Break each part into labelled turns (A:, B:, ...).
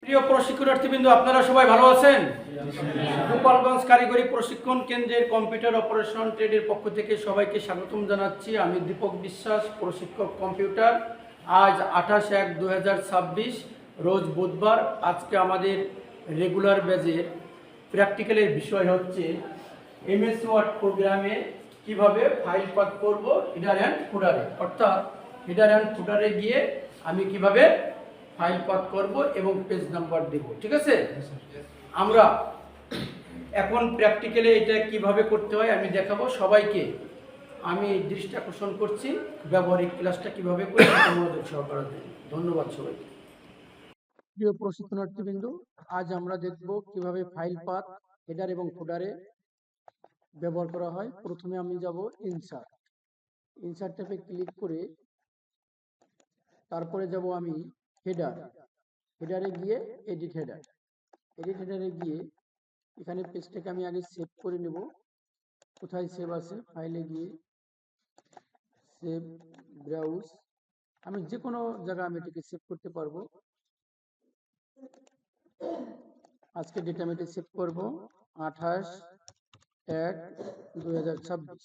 A: প্রিয় প্রশিক্ষণার্থীবৃন্দ, আপনারা সবাই ভালো আছেন? গোপালগঞ্জ কারিগরি প্রশিক্ষণ কেন্দ্রের কম্পিউটার অপারেশন ট্রেডের পক্ষ থেকে সবাইকে স্বাগতম জানাচ্ছি। আমি দীপক বিশ্বাস, প্রশিক্ষক কম্পিউটার। আজ 28/1/2026 রোজ বুধবার। আজকে আমাদের রেগুলার ব্যাচের প্র্যাকটিক্যালের বিষয় হচ্ছে এমএস ওয়ার্ড প্রোগ্রামে কিভাবে ফাইল পাথ করব হেডার অ্যান্ড ফুটারে। অর্থাৎ হেডার অ্যান্ড ফুটারে গিয়ে আমি কিভাবে ফাইল পাথ করব এবং পেজ নাম্বার দেব। ঠিক আছে, আমরা এখন প্র্যাকটিক্যালে এটা কিভাবে করতে হয় আমি দেখাবো সবাইকে। আমি দৃষ্টি আকর্ষণ করছি ব্যবহারিক ক্লাসটা কিভাবে করে মনোযোগ সহকারে দেব। ধন্যবাদ সবাইকে। প্রিয় প্রশিক্ষণার্থীবৃন্দ, আজ আমরা দেখব কিভাবে ফাইল পাথ হেডার এবং ফুটারে ব্যবহার করা হয়। প্রথমে আমি যাব ইনসার্ট ট্যাবে ক্লিক করে তারপরে যাব আমি হেডারে গিয়ে এডিট হেডারে গিয়ে এখানে পেজটাকে আমি আগে সেভ করে নেব। কোথায় সেভ আছে, ফাইলে গিয়ে সেভ, ব্রাউজ। আমি যে কোনো জায়গায় আমি এটাকে সেভ করতে পারবো। আজকে ডেটা আমি এটা সেভ করবো 28/1/2026।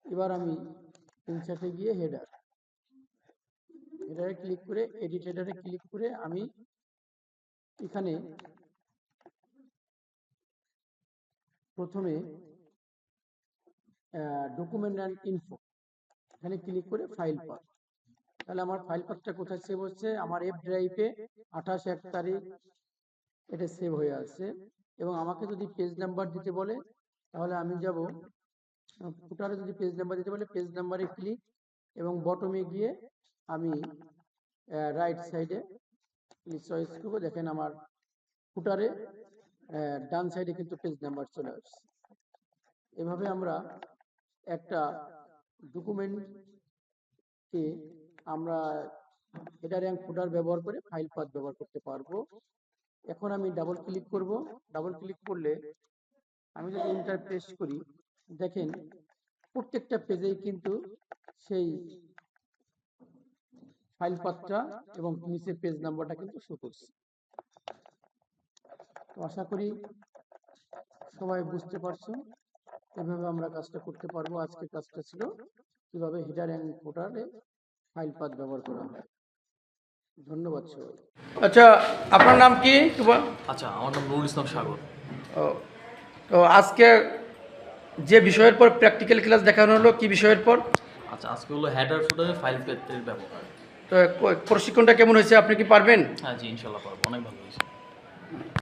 A: এবার আমি ইনসার্টে গিয়ে হেডারে ক্লিক করে এডিট হেডারে ক্লিক করে আমি এখানে প্রথমে ডকুমেন্ট অ্যান্ড ইনফো এখানে ক্লিক করে ফাইল পাথ। তাহলে আমার ফাইল পাথটা কোথায় সেভ হচ্ছে? আমার এফ ড্রাইভে 28/1 এটা সেভ হয়ে আছে। এবং আমাকে যদি পেজ নাম্বার দিতে বলে তাহলে আমি যাব ফুটারে, যদি পেজ নাম্বার দিতে বলে পেজ নাম্বারে ক্লিক এবং বটমে গিয়ে আমি রাইট সাইডে চয়েস করবো। দেখেন আমার ফুটারে ডান সাইডে কিন্তু পেজ নাম্বার চলে আসছে। এভাবে আমরা একটা ডকুমেন্টকে আমরা হেডার এবং ফুটার ব্যবহার করে ফাইল পাথ ব্যবহার করতে পারবো। এখন আমি ডাবল ক্লিক করব। ডাবল ক্লিক করলে আমি যদি এন্টার প্রেস করি, দেখেন প্রত্যেকটা পেজেই কিন্তু সেই ফাইল পাথটা এবং নিচে পেজ নাম্বারটা কিন্তু শো করছে। তো আশা করি সবাই বুঝতে পারছো এভাবে আমরা কাজটা করতে পারবো। আজকে কাজটা ছিল কিভাবে হেডার এন্ড ফুটারে ফাইল পাথ ব্যবহার করা হয়। ধন্যবাদ সবাই। আচ্ছা, আপনার নাম কি?
B: আচ্ছা, আমার নাম নুরুল ইসলাম সাগর।
A: তো আজকে যে বিষয়ের পর প্র্যাকটিক্যাল ক্লাস দেখানো হলো, কি বিষয়ের পর?
B: আচ্ছা, আজকে হলো হেডার ফুটারে ফাইল পেতের ব্যবহার।
A: তো প্রশিক্ষণটা কেমন হয়েছে, আপনি কি পারবেন?
B: হ্যাঁ জি, ইনশাল্লাহ পারবো, অনেক ভালো হয়েছে।